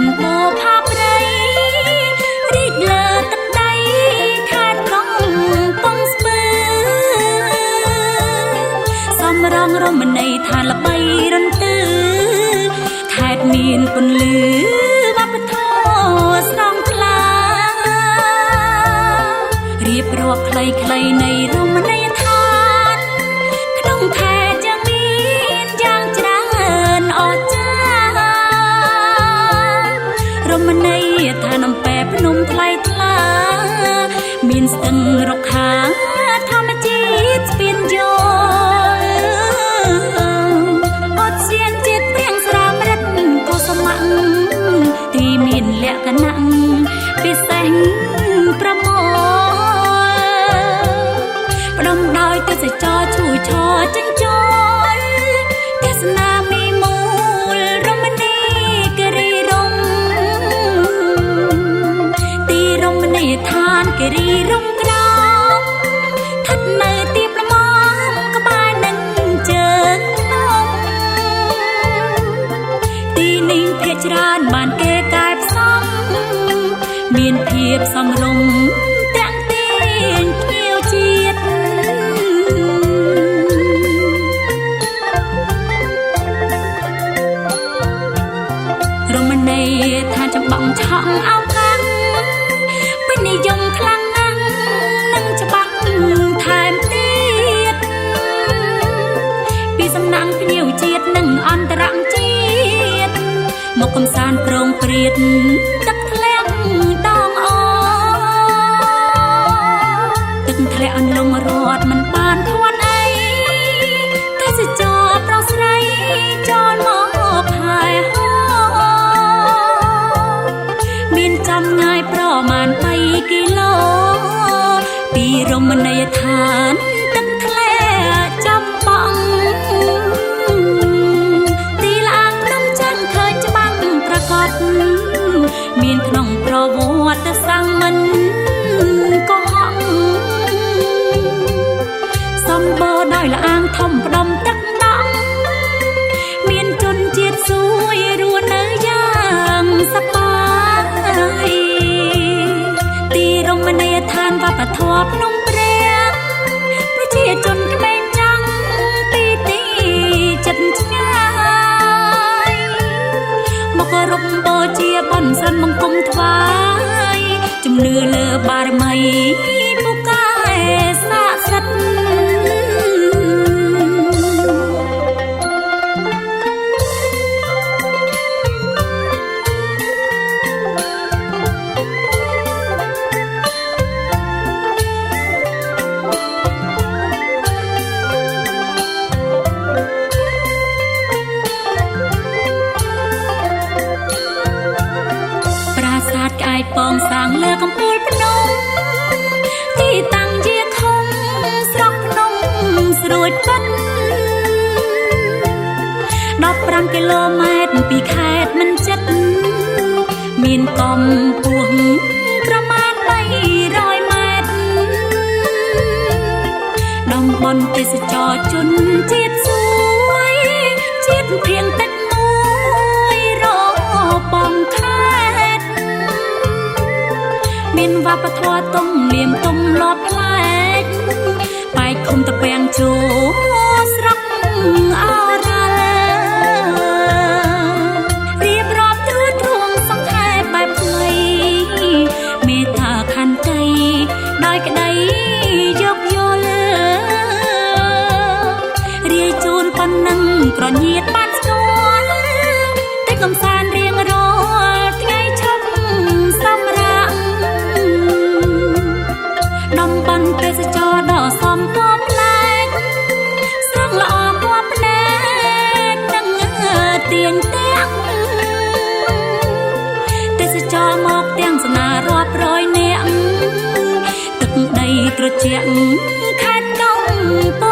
នបោផាប្រៃរីកលើទឹកដីខេត្តកំពង់ស្ពឺសំរងរមណីយដ្ឋានល្បីរន្ទឺខេត្តមានពន្លឺវប្បធម៌ស្រងថ្លារៀបរាប់ខ្លីៗនៃរមណីយដ្ឋានក្នុងខេត្តយ៉ាងមានយ៉ាងច្រើនអស្ចារ្យរមណីយដ្ឋានអំពែភ្នំថ្លៃថ្លាមានស្ទឹងរកខាងធម្មជាតិស្ពានយោអត់សៀនជាតិព្រៀងស្រាមរិទ្ធកុសមៈទីមានលក្ខណៈពិសេសប្រមូលផ្ដុំដោយទេសចរឈូឆរចិញ្ចោលទេសនាមីមូលរមណីគិរីរំទីរមណីយដ្ឋានគិរីរំក្រោមស្ថិតនៅទីប្រមងក្បែរនឹងជើងភ្នំទីនេះភាគច្រើនបានគេកែផ្សំមានភាពសមរម្យតាំងទាញភ្ញៀវជាតិរមណីយដ្ឋានចម្បាំងឆក់អោកាំងពេញនិយមខ្លាំងណាស់នឹងច្បាំងថែមទៀតពីសំណាក់ភ្ញៀវជាតិនិងអន្តរជាតិមកកំសាន្តប្រងព្រាតទឹកធ្លាក់ដងអទឹកធ្លាក់អន្លង់រត់មិនបានធន់អីទេសចរប្រុសស្រីចូលមកហើយហោមានចំងាយប្រមាណ3គីឡូពីរមណីយដ្ឋានទឹកធ្លាក់ចំបង មានក្នុងប្រវត្តិសាស្ត្រមិនកុហកសម្បូរដោយលអាងធំផ្ដុំទឹកដក់មានជនជាតិសួយរស់នៅយ៉ាងសប្បាយទីរមណីយដ្ឋានវប្បធម៌ភ្នំព្រាំងប្រជាជនក្មេងចាំងពីទីចិត្តឆ្ងាយមកគោរពបូជាបន់ស្រន់បង្គំថ្វាយជំនឿលើបារមីពូកែស័ក្តិសិទ្ធិពងសាងលើកំពូលភ្នំទីតាំងជាខំស្រុកភ្នំស្រួយពិត15គីឡូម៉ែត្រពីខេត្តមិនជិតមានកម្ពស់ប្រមាណ300ម៉ែត្រតំបន់ទេសចរជនជាតិសួយជាតិព្រៀងទឹកមួយរបងខេត្តមានវប្បធម៌ទំនៀមទម្លាប់ប្លែកបែកឃុំតពាំងជោស្រុកអរ៉ាល់រៀបរាប់ទ្រួតទ្រង់សង្ខេបបែបថ្មីមេត្តាខន្តីដោយក្តីយកយល់រាយជូនប៉ុណ្ណឹងប្រញាតបានស្គាល់តែកំសាន្តរៀងរាល់ថ្ងៃឈប់សម្រាកតំបន់ទេសចរដ៏សំពំប្លែកស្រស់ល្អពណ៌ភ្នែកនិងទៀងទាក់ទេសចរមកទាំងសនារាប់រយនាក់ទឹកដីត្រជាក់ខេត្តកំព